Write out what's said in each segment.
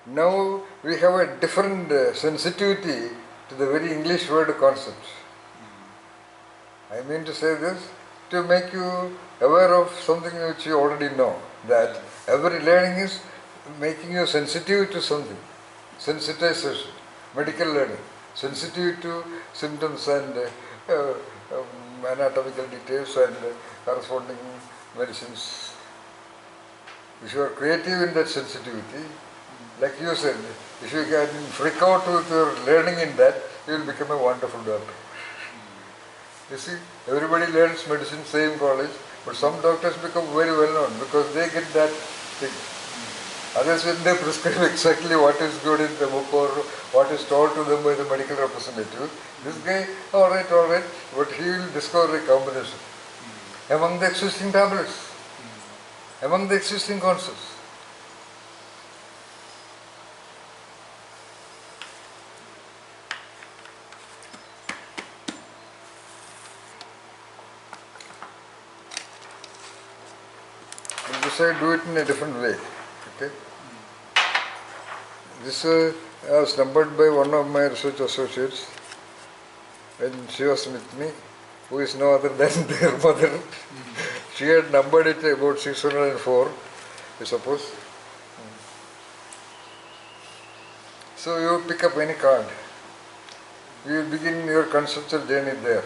Now we have a different sensitivity to the very English word concepts. I mean to say this to make you aware of something which you already know, that every learning is making you sensitive to something. Sensitization, medical learning, sensitive to symptoms and anatomical details and corresponding medicines. If you are creative in that sensitivity, like you said, if you can freak out with your learning in that, you will become a wonderful doctor. You see, everybody learns medicine, same college, but some doctors become very well known because they get that thing. Others, when they prescribe exactly what is good in the book or what is told to them by the medical representative, this guy, alright, but he will discover a combination among the existing tablets, among the existing concepts. But this I do it in a different way. Okay? This I was numbered by one of my research associates, and she was with me, who is no other than their mother. She had numbered it about 604, I suppose. So you pick up any card. You begin your conceptual journey there.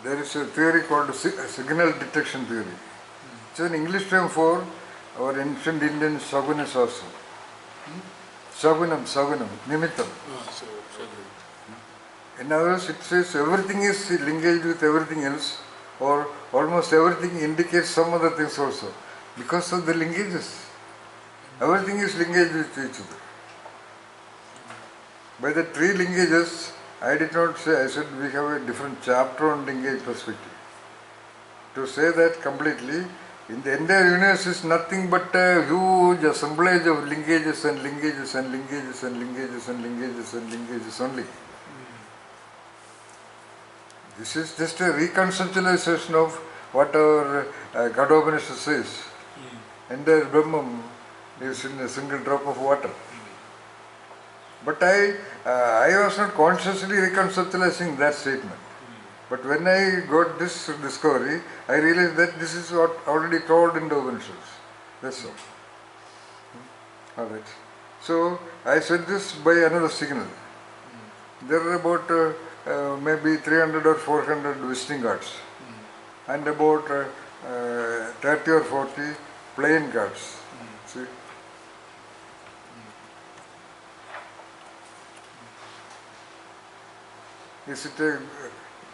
There is a theory called signal detection theory. It's an English term for our ancient Indian shagunas also. Shagunam, nimittam. In other words, it says everything is linkaged with everything else, or almost everything indicates some other things also, because of the linkages. Everything is linkaged with each other. By the three linkages, I did not say, I said we have a different chapter on linkage perspective. To say that completely, in the entire universe is nothing but a huge assemblage of linkages and linkages and linkages and linkages and linkages and linkages only. This is just a reconceptualization of what our Gadhopanishad says. Entire Brahman is in a single drop of water. But I was not consciously reconceptualizing that statement. But when I got this discovery, I realized that this is what already told in the Upanishads. That's all. Alright. So I said this by another signal. There are about maybe 300 or 400 visiting cards and about 30 or 40 plain cards. See? Is it a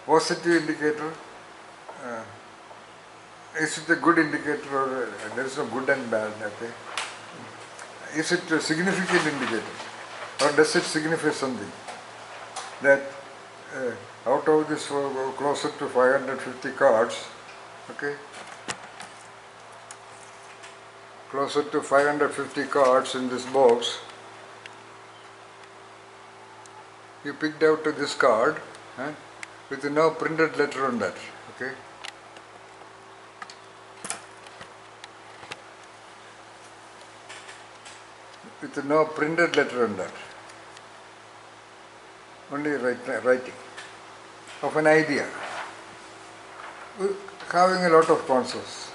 positive indicator? Is it a good indicator, or there is no good and bad? Okay. Is it a significant indicator, or does it signify something? That out of this closer to 550 cards, okay, closer to 550 cards in this box, you picked out this card with no printed letter on that, okay. With no printed letter on that, only writing of an idea, having a lot of concepts.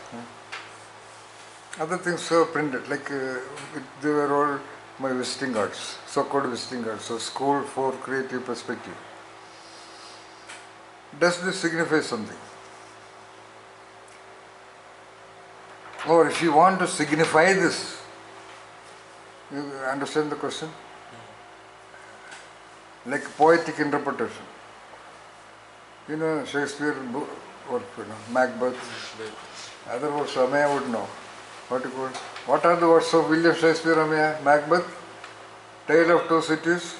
Other things were printed, like they were all my visiting cards, so-called visiting cards, so school for creative perspective. Does this signify something? Or if you want to signify this, you understand the question? Like poetic interpretation. You know Shakespeare work, Macbeth. Other words, Amaya would know. What are the words of William Shakespeare, Amaya? Macbeth, Tale of Two Cities.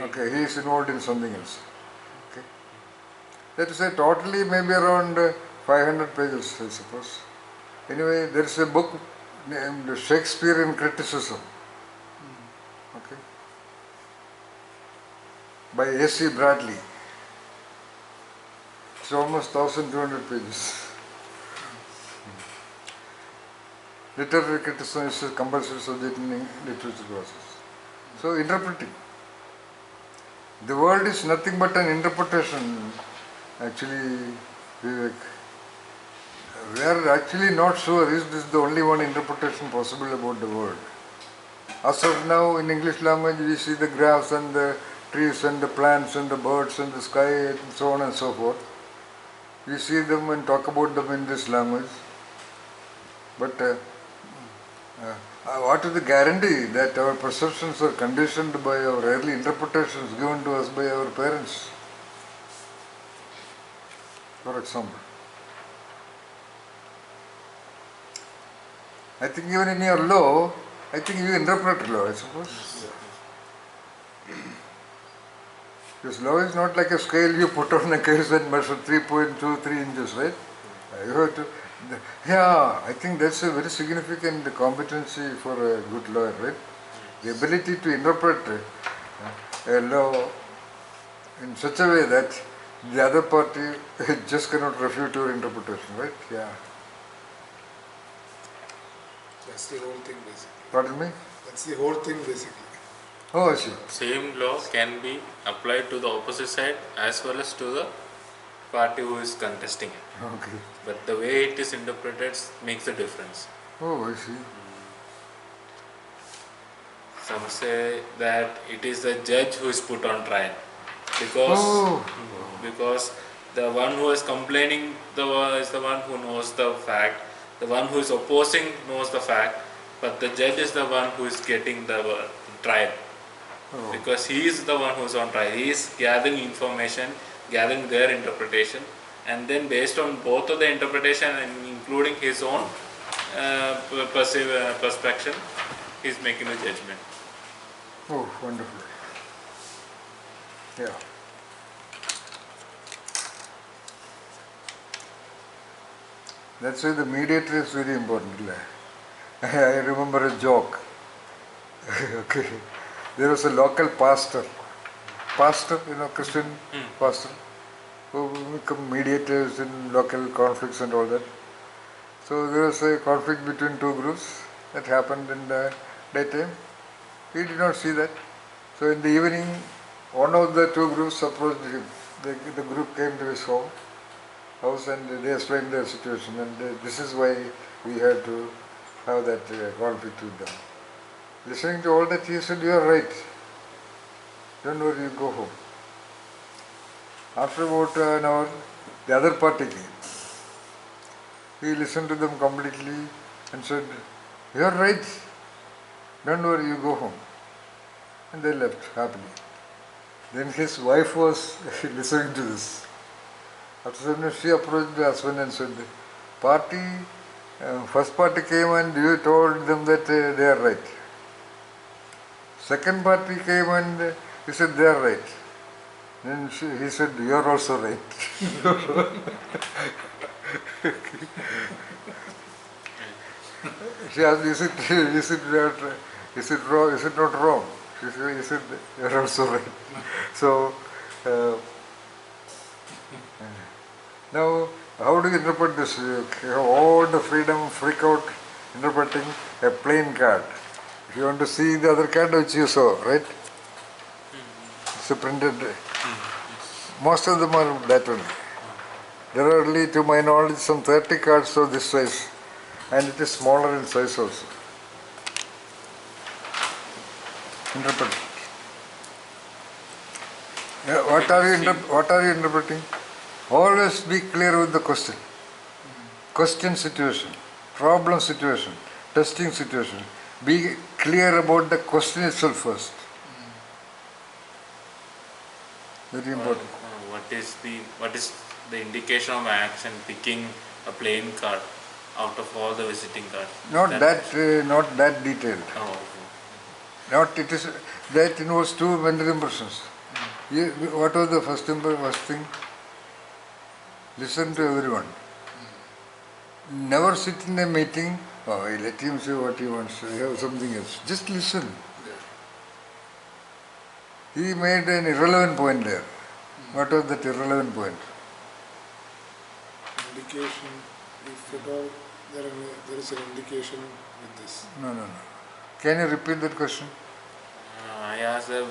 Okay, he is involved in something else. Okay. Let us say totally maybe around 500 pages, I suppose. Anyway, there is a book named Shakespeare in Criticism. Okay. By A.C. Bradley. It's almost 1200 pages. Literary criticism is a compulsory subject in literature classes. So, interpreting. The world is nothing but an interpretation. Actually, Vivek, we are actually not sure is this the only one interpretation possible about the world. As of now, in English language, we see the grass and the trees and the plants and the birds and the sky and so on and so forth. We see them and talk about them in this language. But what is the guarantee that our perceptions are conditioned by our early interpretations given to us by our parents? For example, I think even in your law, I think you interpret law, I suppose. Because law is not like a scale you put on a case and measure 3.23 inches, right? You have to, yeah, I think that's a very significant competency for a good lawyer, right? The ability to interpret a law in such a way that the other party just cannot refute your interpretation, right? Yeah. That's the whole thing basically. Pardon me? That's the whole thing basically. Oh, I see. Same law can be applied to the opposite side as well as to the party who is contesting it. Okay. But the way it is interpreted makes a difference. Oh, I see. Some say that it is the judge who is put on trial because the one who is complaining is the one who knows the fact, the one who is opposing knows the fact, but the judge is the one who is getting the trial. Because he is the one who is on trial. He is gathering information, gathering their interpretation, and then based on both of the interpretation and including his own perspective, he is making a judgment. Oh, wonderful. Yeah. That's why the mediator is very important. I remember a joke. Okay. There was a local pastor, Christian pastor, who become mediators in local conflicts and all that. So there was a conflict between two groups that happened in the daytime. He did not see that. So in the evening, one of the two groups approached him. The group came to his house and they explained their situation, and this is why we had to have that conflict with them. Listening to all that, he said, "You are right. Don't worry, you go home." After about an hour, the other party came. He listened to them completely and said, "You are right. Don't worry, you go home." And they left happily. Then his wife was listening to this. After some she approached the husband and said, first party came and you told them that they are right. Second party came and he said they are right. Then he said, "You are also right." She asked, is it wrong? Is it not wrong? She said, "You are also right." So now, how do you interpret this? You have all the freedom, freak out interpreting a plain card. If you want to see the other card which you saw, right? It's a printed. Most of them are that only. There are only, to my knowledge, some 30 cards of this size, and it is smaller in size also. Interpret. What are you interpreting? Always be clear with the question. Question situation, problem situation, testing situation. Be clear about the question itself first. Very important. What is the indication of action picking a plain card out of all the visiting cards? Not that detailed. Oh, Not it is that involves two mental impressions. What was the first thing? Listen to everyone. Never sit in a meeting. Oh, let him say what he wants. I have something else. Just listen. He made an irrelevant point there. What was that irrelevant point? Indication, if at all there is an indication with this. No. Can you repeat that question? I asked them,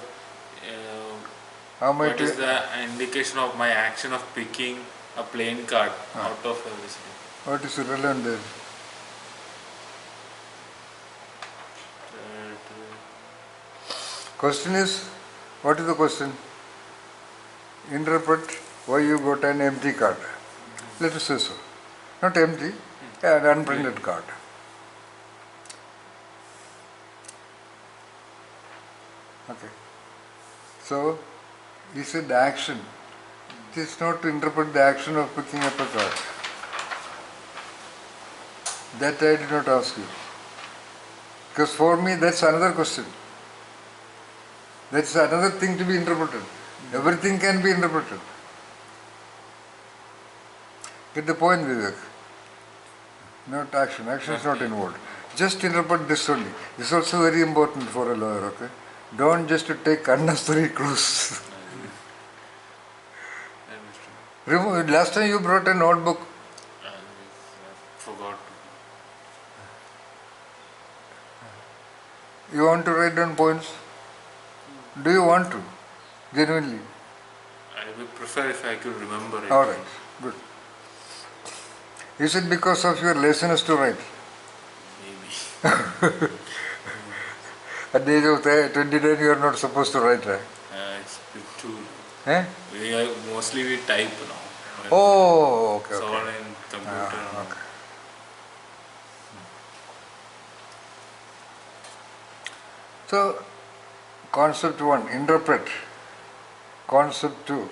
How might what is the indication of my action of picking a plain card out of everything? What is irrelevant there? Question is, what is the question? Interpret why you got an empty card. Let us say so. Not empty, an unprinted card. Okay. So, he said the action. It is not to interpret the action of picking up a card. That I did not ask you. Because for me that's another question. That's another thing to be interpreted. Everything can be interpreted. Get the point, Vivek? Not action. Action is not involved. Just interpret this only. This is also very important for a lawyer, okay? Don't just take unnecessary clues. Remember, last time you brought a notebook. I forgot. You want to write down points? Do you want to? Genuinely? I would prefer if I could remember it. Alright, good. Is it because of your laziness to write? Maybe. At the age of 29 you are not supposed to write, right? It's a bit too. Eh? Mostly we type now. Oh, okay. It's all okay. in computer. now. Okay. So, concept 1, interpret. Concept 2,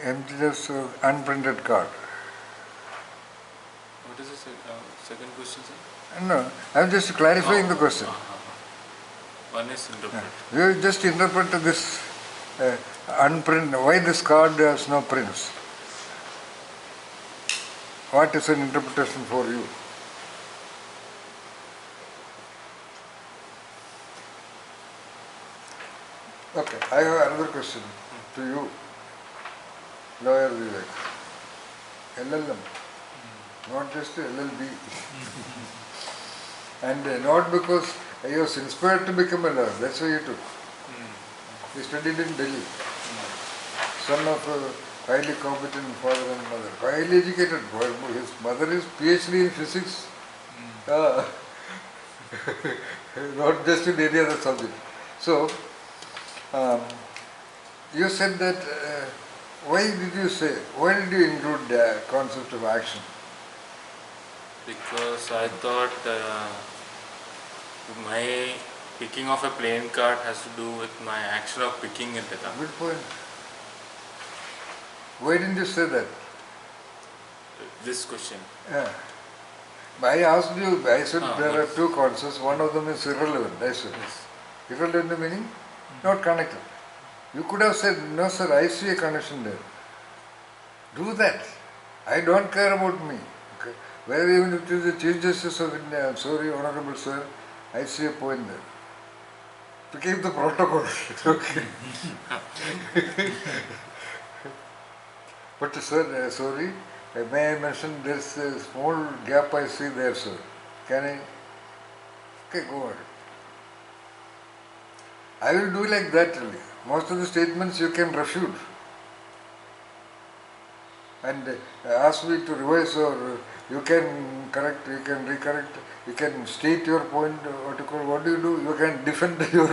emptiness of unprinted card. What is the second question, sir? No, I am just clarifying the question. One is interpret. You just interpret this unprint. Why this card has no prints? What is an interpretation for you? Okay, I have another question to you, lawyer Vivek. LLM, not just LLB. And not because I was inspired to become a lawyer, that's why you took. He studied in Delhi. Son of a highly competent father and mother. Highly educated. His mother is PhD in physics. Not just in any other subject. So, you said that, why did you include the concept of action? Because I thought my picking of a plain card has to do with my action of picking it up. Good point. Why didn't you say that? This question. Yeah. I asked you, I said there are what? two concepts, one of them is irrelevant, I said. Yes. Irrelevant meaning not connected. You could have said, no sir, I see a connection there. Do that. I don't care about me. Okay. Whether even if it is the Chief Justice of India, I'm sorry, Honorable Sir, I see a point there. To keep the protocol. Okay. But sir, sorry, may I mention there's a small gap I see there, sir. Can I? Okay, go ahead. I will do like that only. Most of the statements you can refute. And ask me to revise, or you can correct, you can recorrect, you can state your point, what do? You can defend your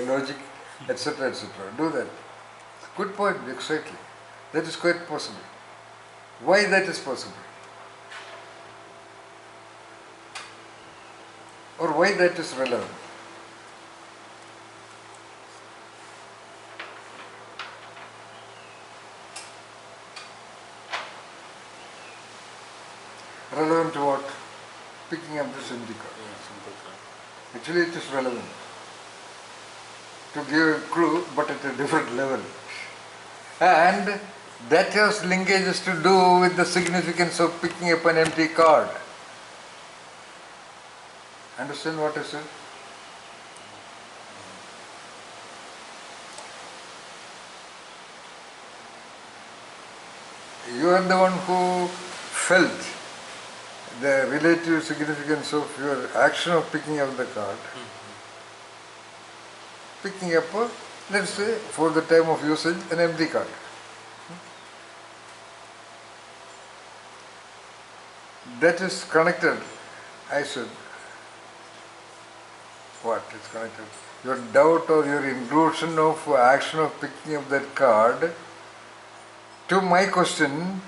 logic, etc., etc. Do that. Good point, exactly. That is quite possible. Why that is possible? Or why that is relevant? Relevant to what? Picking up this empty card. Yeah, simple card. Actually it is relevant to give a clue, but at a different level. And that has linkages to do with the significance of picking up an empty card. Understand what I said? You are the one who felt the relative significance of your action of picking up the card. Picking up, let's say, for the time of usage, an empty card. That is connected, I said. What is connected? Your doubt or your inclusion of action of picking up that card to my question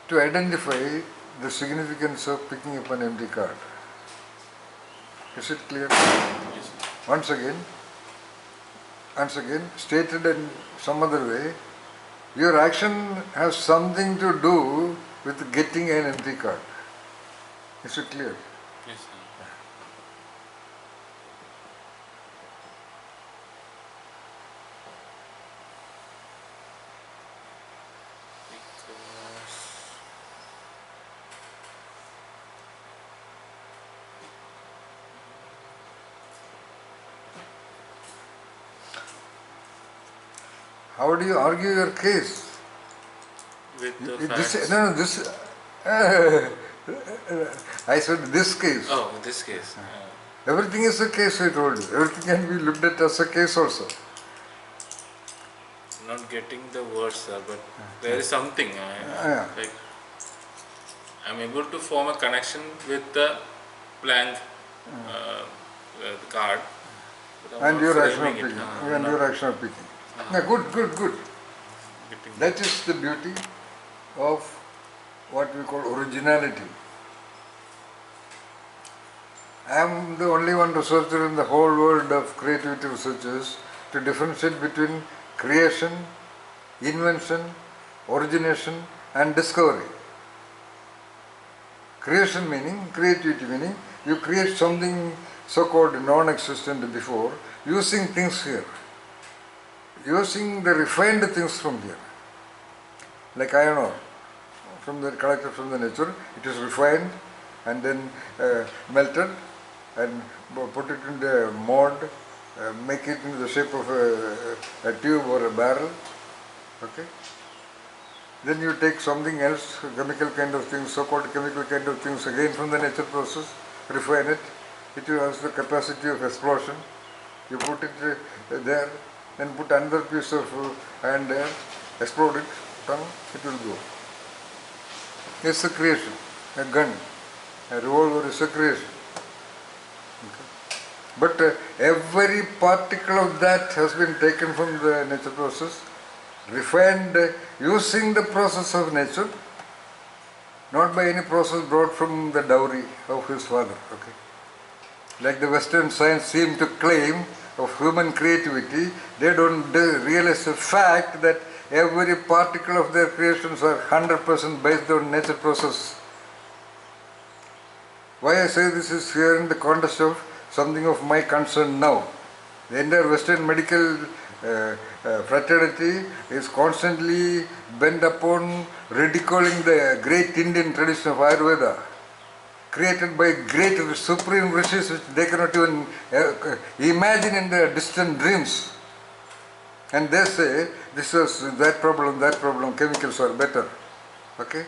to identify the significance of picking up an empty card. Is it clear? Once again, stated in some other way, your action has something to do with getting an empty card. Is it clear? Yes, sir. How do you argue your case? With the This, facts. no, this. I said this case. Oh, in this case. Everything is a case, I told you. Everything can be looked at as a case also. Not getting the words, sir, but there is something. Yeah. Like, I'm able to form a connection with the blank card. but I'm And not your action of framing it. picking. And Not your action of picking. Yeah, good. getting That is the beauty of what we call originality. I am the only one researcher in the whole world of creativity researchers to differentiate between creation, invention, origination and discovery. Creation meaning, creativity meaning, you create something so-called non-existent before using things here. Using the refined things from here. Like iron ore, collected from the nature, it is refined and then melted and put it in the mold, make it in the shape of a tube or a barrel. Okay? Then you take something else, chemical kind of things, so-called chemical kind of things again from the nature process, refine it. It has the capacity of explosion. You put it there, then put another piece of iron there, explode it, it will go. It's a creation. A gun, a revolver is a creation. Okay. But every particle of that has been taken from the nature process, refined using the process of nature, not by any process brought from the dowry of his father. Okay. Like the Western science seem to claim of human creativity, they don't realize the fact that every particle of their creations are 100% based on nature process. Why I say this is here in the context of something of my concern now. The entire Western medical fraternity is constantly bent upon ridiculing the great Indian tradition of Ayurveda, created by great supreme rishis which they cannot even imagine in their distant dreams. And they say, this was that problem, chemicals are better. Okay?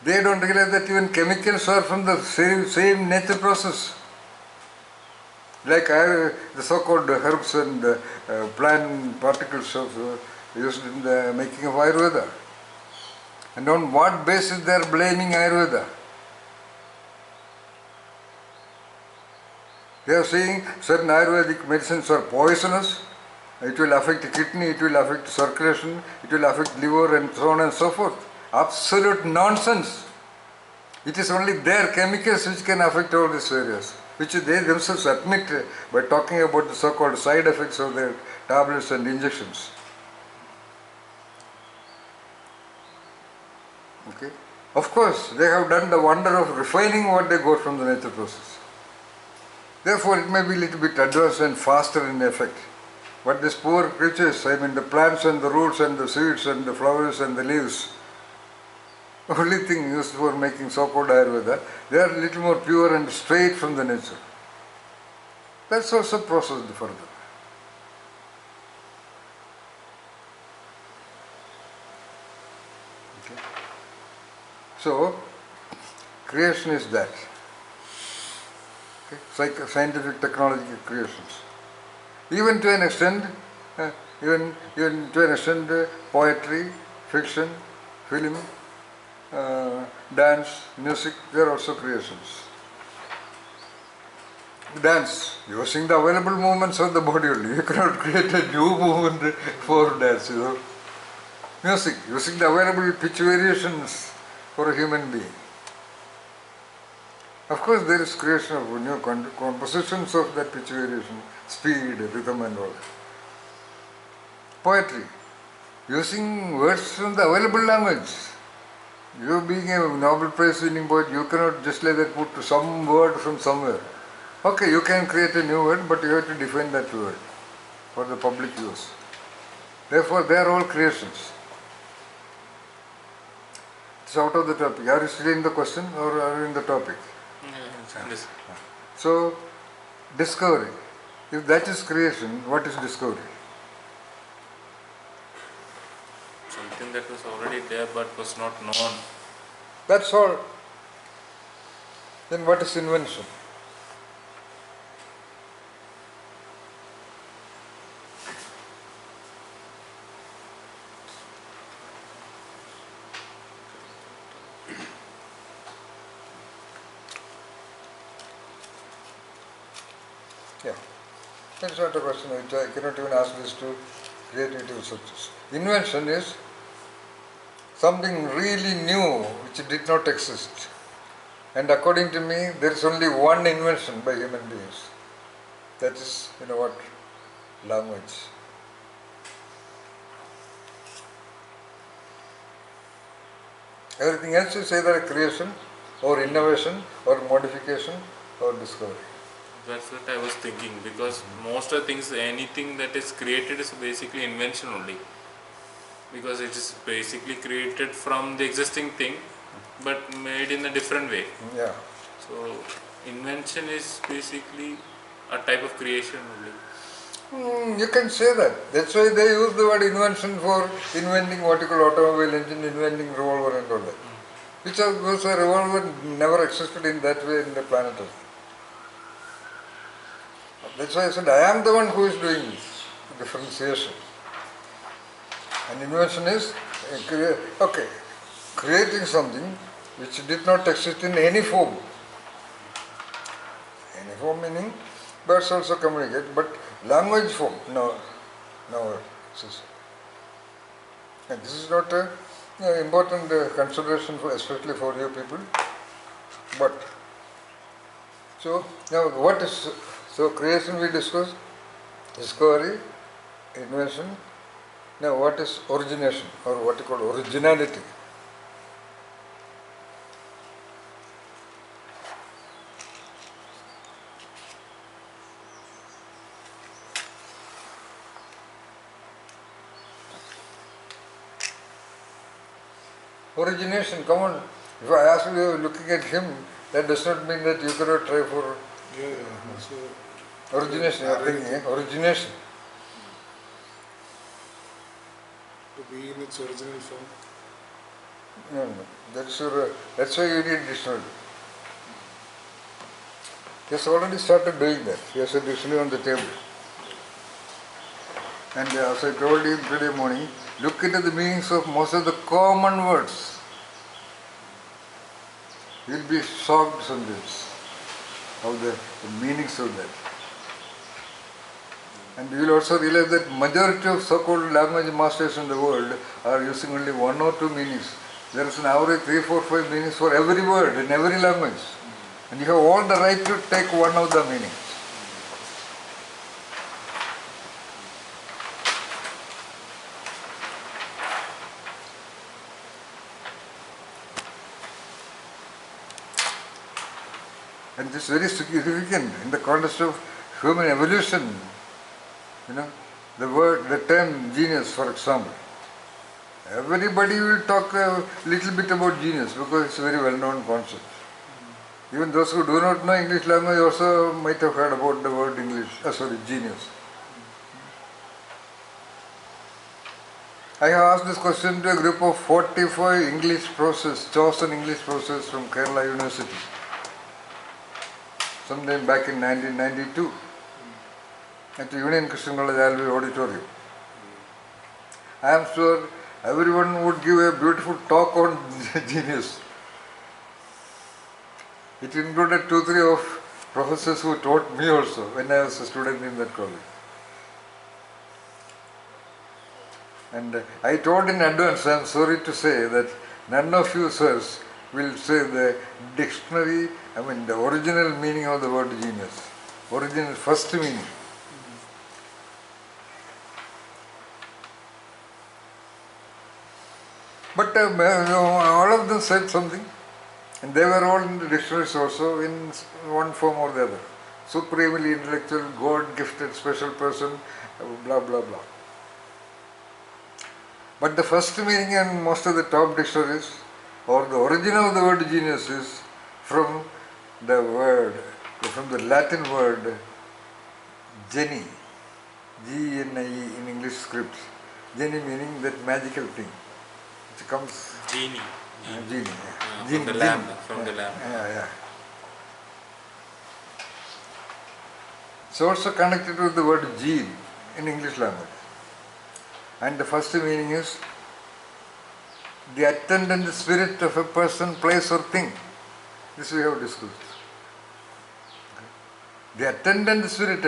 They don't realize that even chemicals are from the same nature process. Like the so-called herbs and plant particles of, used in the making of Ayurveda. And on what basis they are blaming Ayurveda? They are saying certain Ayurvedic medicines are poisonous, it will affect kidney, it will affect circulation, it will affect liver and so on and so forth. Absolute nonsense. It is only their chemicals which can affect all these areas, which they themselves admit by talking about the so-called side effects of their tablets and injections. Okay? Of course, they have done the wonder of refining what they got from the nature process. Therefore, it may be a little bit advanced and faster in effect. But these poor creatures, I mean the plants and the roots and the seeds and the flowers and the leaves, only thing used for making so-called Ayurveda, they are a little more pure and straight from the nature. That's also processed further. Okay. So, creation is that. Okay. Scientific technological creations. Even to an extent, even to an extent, poetry, fiction, film, dance, music, they are also creations. Dance, using the available movements of the body only. You cannot create a new movement for dance, you know. Music, using the available pitch variations for a human being. Of course, there is creation of new compositions of that pitch variation, speed, rhythm and all. Poetry, using words from the available language. You being a Nobel Prize winning poet, you cannot just like that put some word from somewhere. Okay, you can create a new word, but you have to define that word for the public use. Therefore, they are all creations. It's out of the topic. Are you still in the question or are you in the topic? Yes. So, discovery. If that is creation, what is discovery? Something that was already there but was not known. That's all. Then what is invention? Yeah, that's not a question which I cannot even ask this to creativity researchers. Invention is something really new which did not exist. And according to me, there is only one invention by human beings. That is, you know what? Language. Everything else is either a creation or innovation or modification or discovery. That's what I was thinking, because most of the things, anything that is created is basically invention only. Because it is basically created from the existing thing but made in a different way. Yeah. So invention is basically a type of creation only. You can say that. That's why they use the word invention for inventing what you call automobile engine, inventing revolver and all that. Which was a revolver never existed in that way in the planet Earth. That's why I said I am the one who is doing this differentiation. And invention is creating something which did not exist in any form. Any form meaning birds also communicate, but language form no exists. And this is not an important consideration for, especially for you people. But so now what is creation we discussed, discovery, invention. Now what is origination or what you call originality? Origination, come on. If I ask you looking at him, that does not mean that you cannot try for So, origination. You are thinking, origination. to be in its original form. No. That's why you need dictionary. He has already started doing that. He has a dictionary on the table. And as I told you today morning, look into the meanings of most of the common words. You will be shocked sometimes of the meanings of that. And you will also realize that majority of so-called language masters in the world are using only one or two meanings. There is an average 3, 4, 5 meanings for every word in every language. And you have all the right to take one of the meanings. And this is very significant in the context of human evolution. You know, the term genius, for example. Everybody will talk a little bit about genius because it's a very well-known concept. Even those who do not know English language also might have heard about the word genius. I have asked this question to a group of 45 chosen English professors from Kerala University, sometime back in 1992, at the Union Christian College Alvey Auditorium. I am sure everyone would give a beautiful talk on genius. It included 2-3 of professors who taught me also when I was a student in that college. And I told in advance, I am sorry to say that none of you sirs will say the the original meaning of the word genius. Original first meaning. But all of them said something. And they were all in the dictionaries also in one form or the other. Supremely intellectual, God-gifted, special person, blah blah blah. But the first meaning in most of the top dictionaries, or the origin of the word genius, is from the Latin word geni, G-E-N-I-E in English script. Geni meaning that magical thing. It comes Genie. Genie. From the lamp. From the lamp. Yeah. It's also connected with the word gene in English language. And the first meaning is the attendant spirit of a person, place or thing. This we have discussed. The attendant spirit.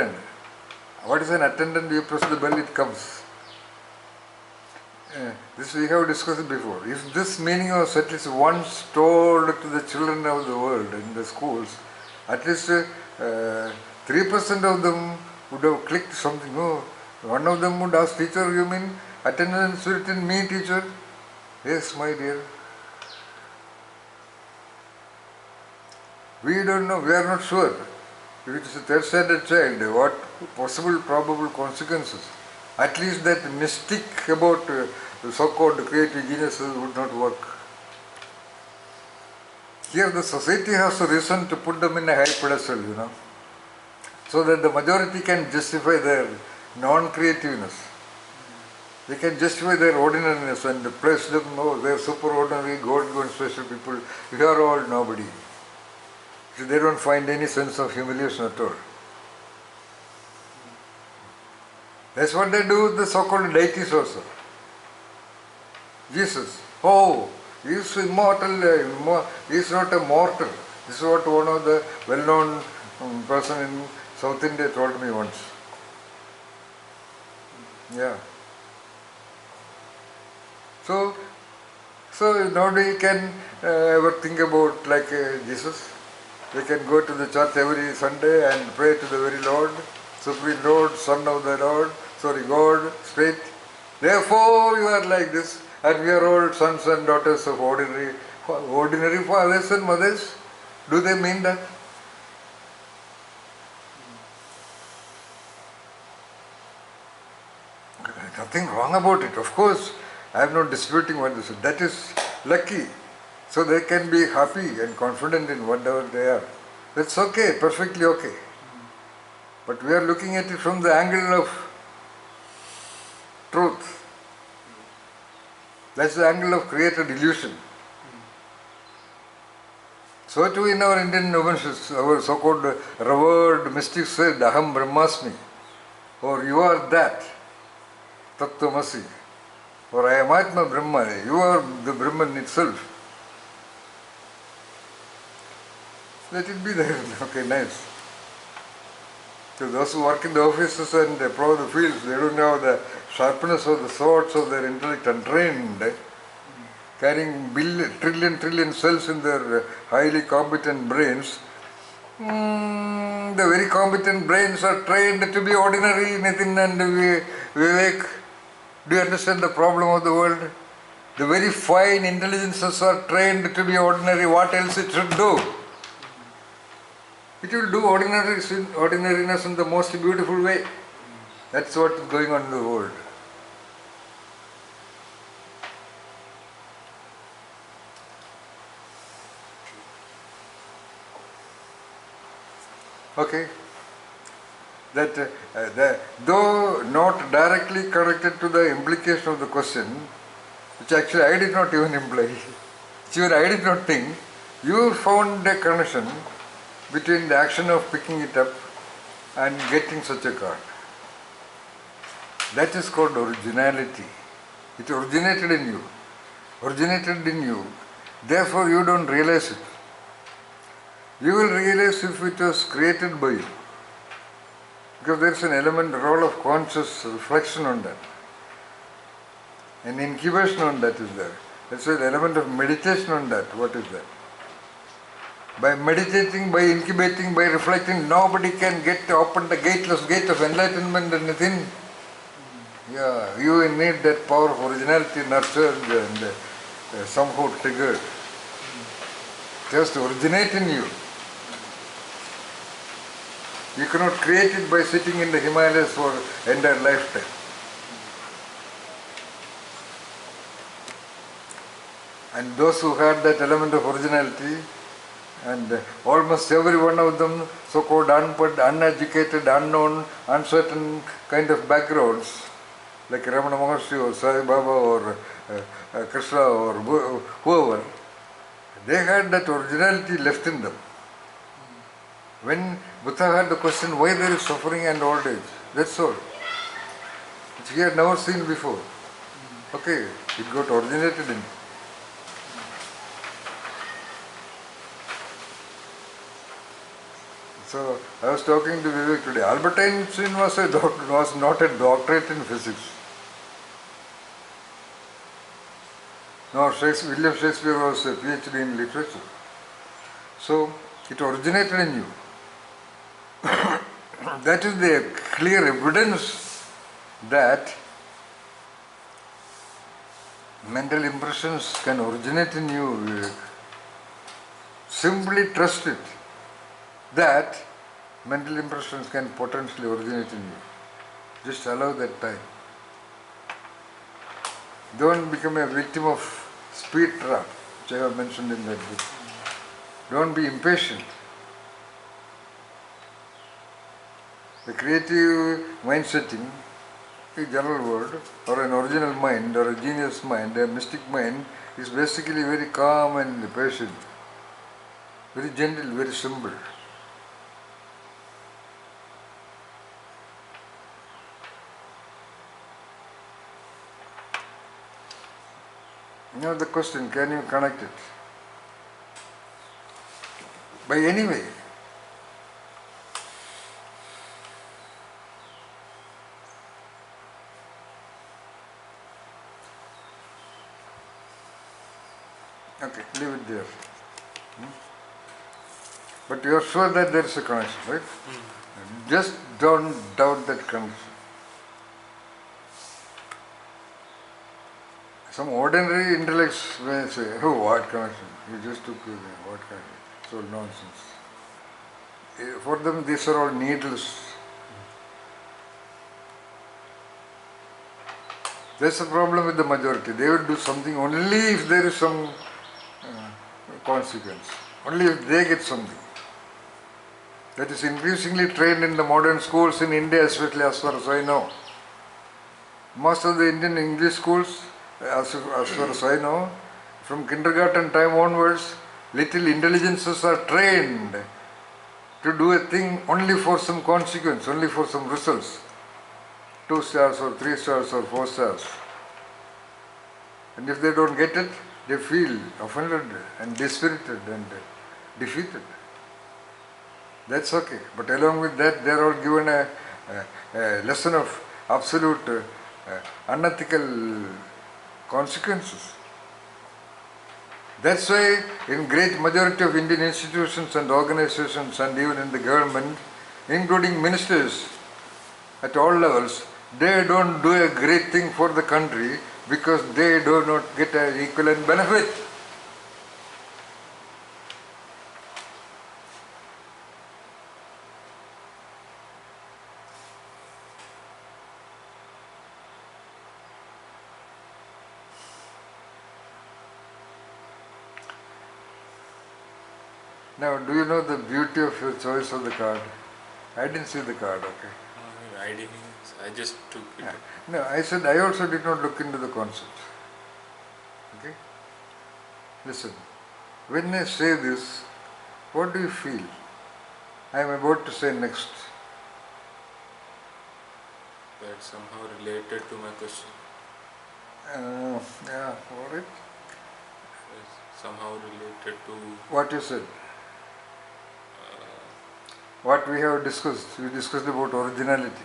What is an attendant? You press the bell, it comes. This we have discussed before. If this meaning was at least once told to the children of the world in the schools, at least 3% of them would have clicked something. Oh, one of them would ask, teacher, you mean attendant spirit in me, teacher? Yes, my dear. We don't know, we are not sure. If it is a third standard child, what possible probable consequences? At least that mystic about the so-called creative geniuses would not work. Here the society has a reason to put them in a high pedestal, so that the majority can justify their non-creativeness. They can justify their ordinariness and place them, they are super ordinary, God-given special people. We are all nobody. So they don't find any sense of humiliation at all. That's what they do with the so-called deities also. Jesus, he is immortal, he is not a mortal. This is what one of the well-known person in South India told me once. Yeah. So nobody can ever think about like Jesus. They can go to the church every Sunday and pray to the very Lord, Supreme Lord, Son of the Lord, God, straight. Therefore you are like this, and we are all sons and daughters of ordinary fathers and mothers. Do they mean that? Nothing wrong about it. Of course, I am not disputing what they said. That is lucky. So they can be happy and confident in whatever they are. That's okay, perfectly okay. But we are looking at it from the angle of truth. That's the angle of created illusion. So too in our Indian Upanishads, our so-called revered mystics said, Aham Brahmasmi, or you are that, Tattvamasi, or I am Atma Brahma, you are the Brahman itself. Let it be there. Okay, nice. So those who work in the offices and plow the fields, they don't have the sharpness of the swords of their intellect untrained, carrying trillion cells in their highly competent brains. The very competent brains are trained to be ordinary, Nitin and Vivek. Do you understand the problem of the world? The very fine intelligences are trained to be ordinary. What else it should do? It will do ordinariness in the most beautiful way. That's what is going on in the world. Okay. Though not directly connected to the implication of the question, which actually I did not even imply, which even I did not think, you found a connection between the action of picking it up and getting such a card. That is called originality. It originated in you. Originated in you. Therefore you don't realize it. You will realize if it was created by you. Because there is an element, role of conscious reflection on that. An incubation on that is there. There's an element of meditation on that. What is that? By meditating, by incubating, by reflecting, nobody can open the gateless gate of enlightenment and within. Yeah, you need that power of originality nurtured and somehow triggered. Just originate in you. You cannot create it by sitting in the Himalayas for entire lifetime. And those who had that element of originality, and almost every one of them, so-called uneducated, unknown, uncertain kind of backgrounds, like Ramana Maharshi or Sai Baba or Krishna or whoever, they had that originality left in them. When Buddha had the question why there is suffering and old age, that's all, which he had never seen before. Okay, it got originated in. So I was talking to Vivek today. Albert Einstein was not a doctorate in physics. Nor William Shakespeare was a PhD in literature. So it originated in you. That is the clear evidence that mental impressions can originate in you, Vivek. Simply trust it, that mental impressions can potentially originate in you. Just allow that time. Don't become a victim of speed trap, which I have mentioned in that book. Don't be impatient. The creative mind setting, a general word, or an original mind, or a genius mind, a mystic mind, is basically very calm and patient, very gentle, very simple. Now the question, can you connect it? By any way. Okay, leave it there. But you are sure that there is a connection, right? Just don't doubt that connection. Some ordinary intellects may say, oh, what connection? You just took what connection? It's all nonsense. For them, these are all needless. That's the problem with the majority. They will do something only if there is some consequence. Only if they get something. That is increasingly trained in the modern schools in India, especially as far as I know. Most of the Indian English schools, as far as I know, from kindergarten time onwards, little intelligences are trained to do a thing only for some consequence, only for some results. 2 stars or 3 stars or 4 stars. And if they don't get it, they feel offended and dispirited and defeated. That's okay. But along with that, they are all given a lesson of absolute unethical consequences. That's why in great majority of Indian institutions and organizations and even in the government, including ministers at all levels, they don't do a great thing for the country because they do not get an equivalent benefit. Now, do you know the beauty of your choice of the card? I didn't see the card, okay? I didn't. I just took it. Yeah. No, I said I also did not look into the concept. Okay? Listen, when I say this, what do you feel? I am about to say next. But somehow related to my question. Yeah, alright. Somehow related to What you said? What we have discussed. We discussed about originality.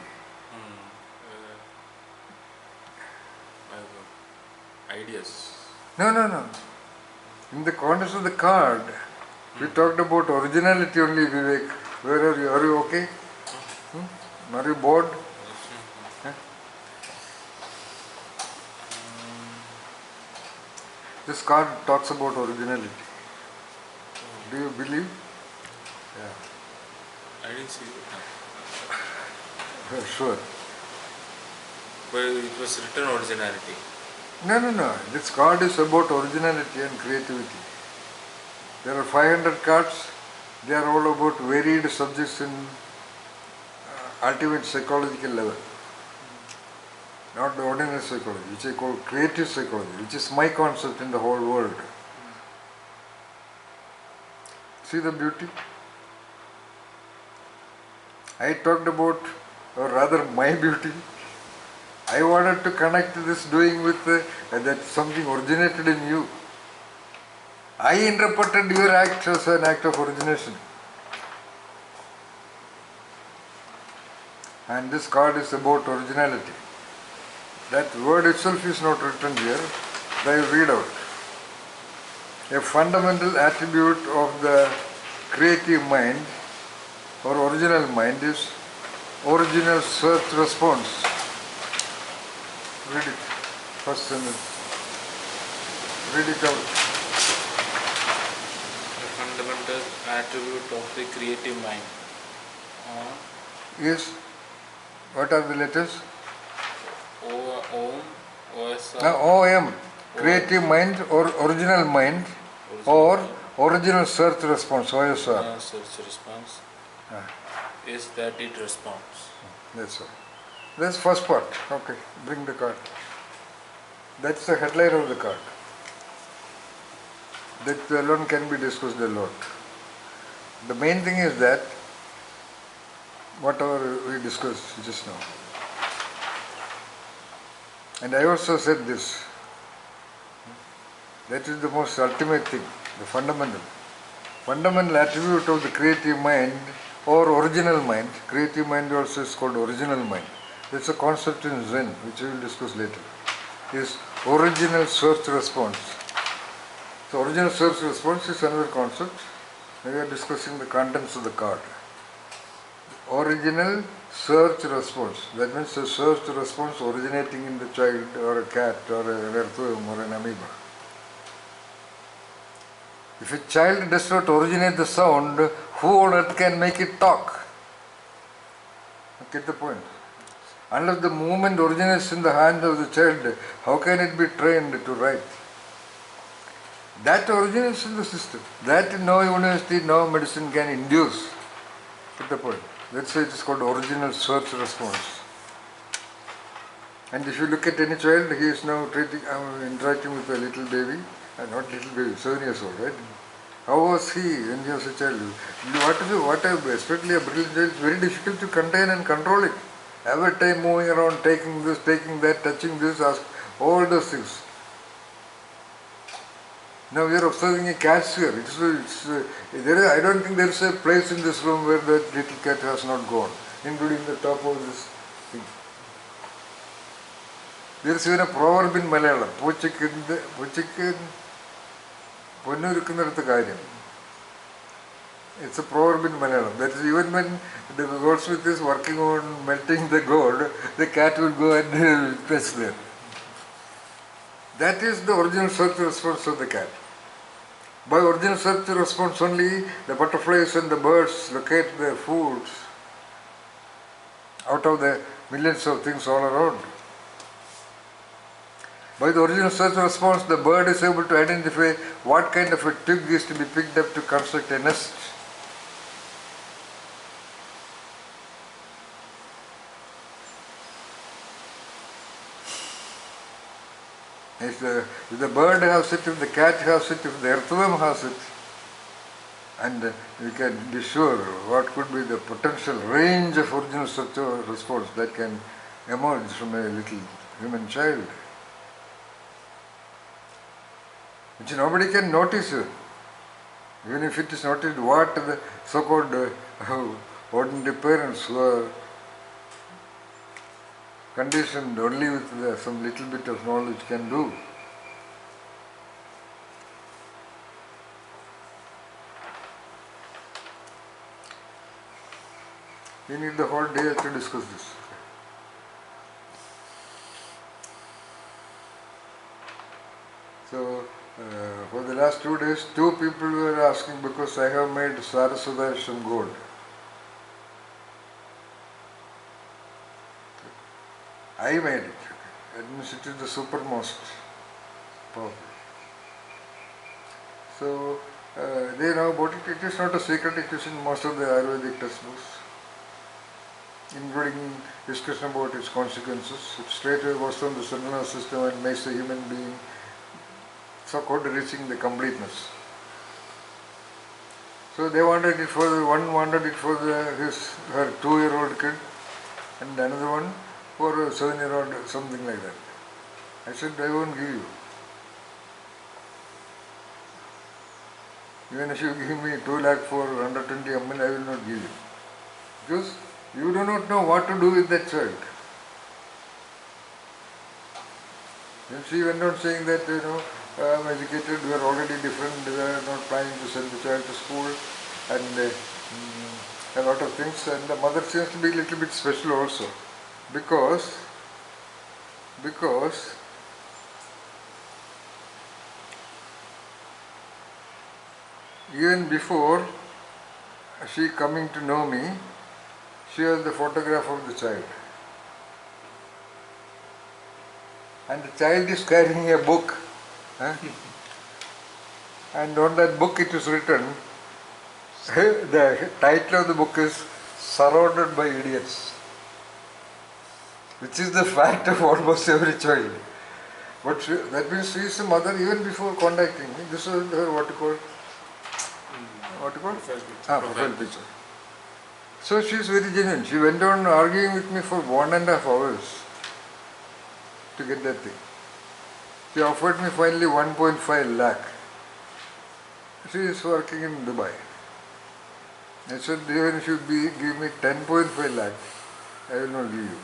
Ideas. No. In the context of the card, we talked about originality only, Vivek. Where are you? Are you okay? Are you bored? Huh? This card talks about originality. Do you believe? Yeah. I didn't see it. Sure. But it was written originality. No. This card is about originality and creativity. There are 500 cards. They are all about varied subjects in ultimate psychological level. Not the ordinary psychology, which I call creative psychology, which is my concept in the whole world. See the beauty? I talked about, or rather my beauty. I wanted to connect this doing with that something originated in you. I interpreted your act as an act of origination. And this card is about originality. That word itself is not written here, but I will read out. A fundamental attribute of the creative mind or original mind is original search response. Read it, first sentence. Read it out. The fundamental attribute of the creative mind. Is, what are the letters? OM, creative mind or original mind or original search response, OSR. Search response is that it responds. That's all. That's first part. Okay, bring the card. That's the headline of the card. That alone can be discussed a lot. The main thing is that whatever we discussed just now. And I also said this. That is the most ultimate thing, the fundamental attribute of the creative mind or original mind. Creative mind also is called original mind. It's a concept in Zen, which we will discuss later. Is original search response. So original search response is another concept. We are discussing the contents of the card. Original search response. That means a search response originating in the child or a cat or an earthworm or an amoeba. If a child does not originate the sound, who on earth can make it talk? Get the point? Unless the movement originates in the hand of the child, how can it be trained to write? That originates in the system. That no university, no medicine can induce. Get the point? That's why it is called original search response. And if you look at any child, he is now interacting with a little baby, not little baby, 7 years old, right? How was he when he was a child? Especially a brilliant child, it's very difficult to contain and control it. Every time moving around, taking this, taking that, touching this, all those things. Now we are observing a cat here. I don't think there is a place in this room where that little cat has not gone, including the top of this thing. There is even a proverb in Malayalam. It's a proverb in Malayalam. That is, even when the goldsmith is working on melting the gold, the cat will go and touch there. That is the original search response of the cat. By original search response only, the butterflies and the birds locate their foods out of the millions of things all around. By the original search response, the bird is able to identify what kind of a twig is to be picked up to construct a nest. If the bird has it, if the cat has it, if the earthworm has it, and you can be sure what could be the potential range of original search response that can emerge from a little human child, which nobody can notice. Even if it is noticed, what the so-called ordinary parents who are conditioned only with some little bit of knowledge can do. We need the whole day to discuss this. So, for the last 2 days, 2 people were asking because I have made Saraswata from gold. I made it. That means it is the supermost powerful. So, they know about it. It is not a secret, it is in most of the Ayurvedic textbooks, including discussion about its consequences. It straight away goes on the central nervous system and makes the human being so-called reaching the completeness. So they wanted it for one wanted it for her 2-year-old kid, and another one for a 7-year-old, something like that. I said, I won't give you. Even if you give me 2 lakh for 120 ml, I will not give you. Because you do not know what to do with that child. Then she went on saying that, I am educated, we are already different, we are not planning to send the child to school, and a lot of things. And the mother seems to be a little bit special also, because even before she coming to know me, she has the photograph of the child. And the child is carrying a book. And on that book it is written, the title of the book is Surrounded by Idiots, which is the fact of almost every child. But that means she is a mother even before contacting me. This is her what you call? Profile picture. So she is very genuine. She went on arguing with me for 1.5 hours to get that thing. She offered me finally 1.5 lakh. She is working in Dubai. I said, even if you give me 10.5 lakh, I will not give you.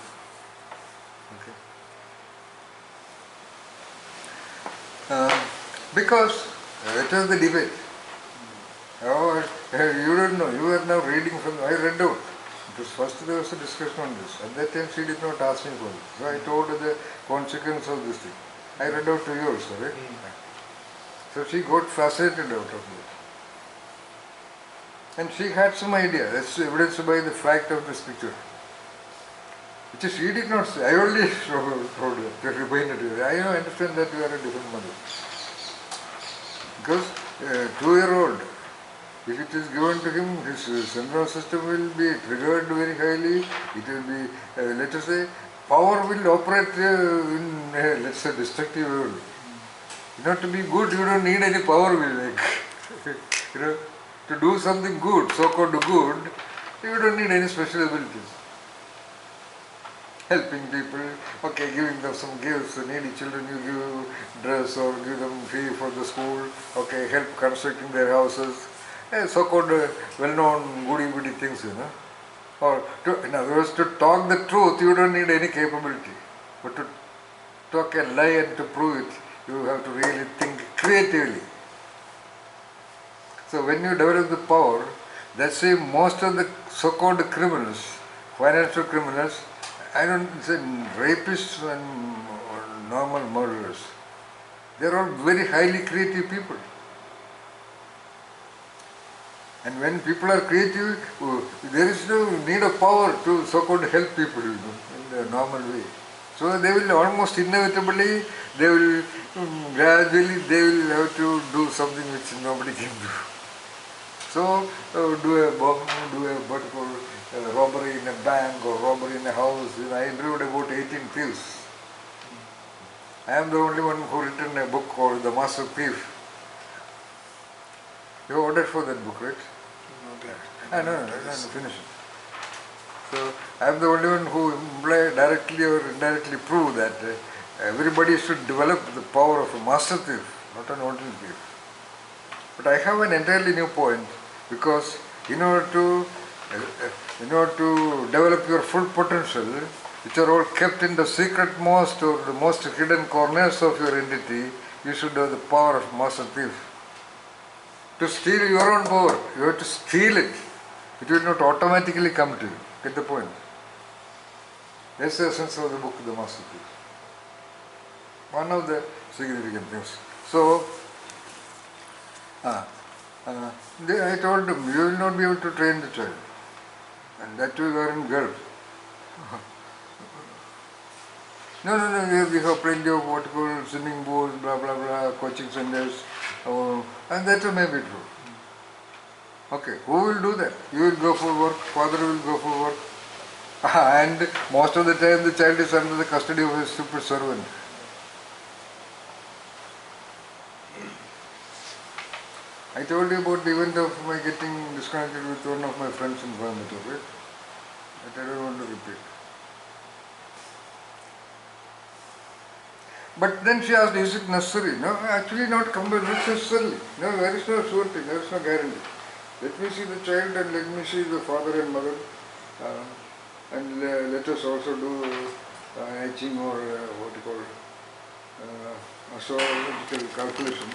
Okay. Because it was the debate. Oh, you don't know, you are now reading from, I read out. Because first there was a discussion on this. At that time she did not ask me for it. So I told her the consequence of this thing. I read out to you also, right? So she got fascinated out of it. And she had some idea, that's evidenced by the fact of this picture. Which she did not say, I only told her to remind her. I understand that you are a different mother. Because a 2-year-old, if it is given to him, his central system will be triggered very highly. It will be, let us say, power will operate in, let's say, destructive world. To be good, you don't need any power will make. To do something good, so-called good, you don't need any special abilities. Helping people, okay, giving them some gifts, needy children you give dress or give them fee for the school, okay, help constructing their houses, so-called well-known goody-goody things, Or, in other words, to talk the truth, you don't need any capability. But to talk a lie and to prove it, you have to really think creatively. So when you develop the power, that's why most of the so-called criminals, financial criminals, I don't say rapists and normal murderers, they are all very highly creative people. And when people are creative, there is no need of power to so-called help people, in the normal way. So they will almost inevitably, they will gradually, they will have to do something which nobody can do. So do a bomb, do a what you call robbery in a bank or robbery in a house. I interviewed about 18 thieves. I am the only one who written a book called The Master Thief. You ordered for that book, right? No, finish it. So I am the only one who directly or indirectly prove that everybody should develop the power of a master thief, not an ordinary thief. But I have an entirely new point, because in order to develop your full potential, which are all kept in the secret most or the most hidden corners of your entity, you should have the power of master thief. To steal your own power, you have to steal it. It will not automatically come to you. Get the point? That's the essence of the book, The Master Thief. One of the significant things. So, I told them, you will not be able to train the child. And that too, you are in Gulf. No, we have plenty of what you call swimming pools, blah, blah, blah, coaching centers, and that may be true. Okay, who will do that? You will go for work, father will go for work, and most of the time the child is under the custody of a stupid servant. I told you about the event of my getting disconnected with one of my friends in Coimbatore, right? That I don't want to repeat. But then she asked, is it necessary? No, actually not necessarily. No, there is no sure thing, there is no guarantee. Let me see the child and let me see the father and mother, and let us also do etching or what you call astrological calculation.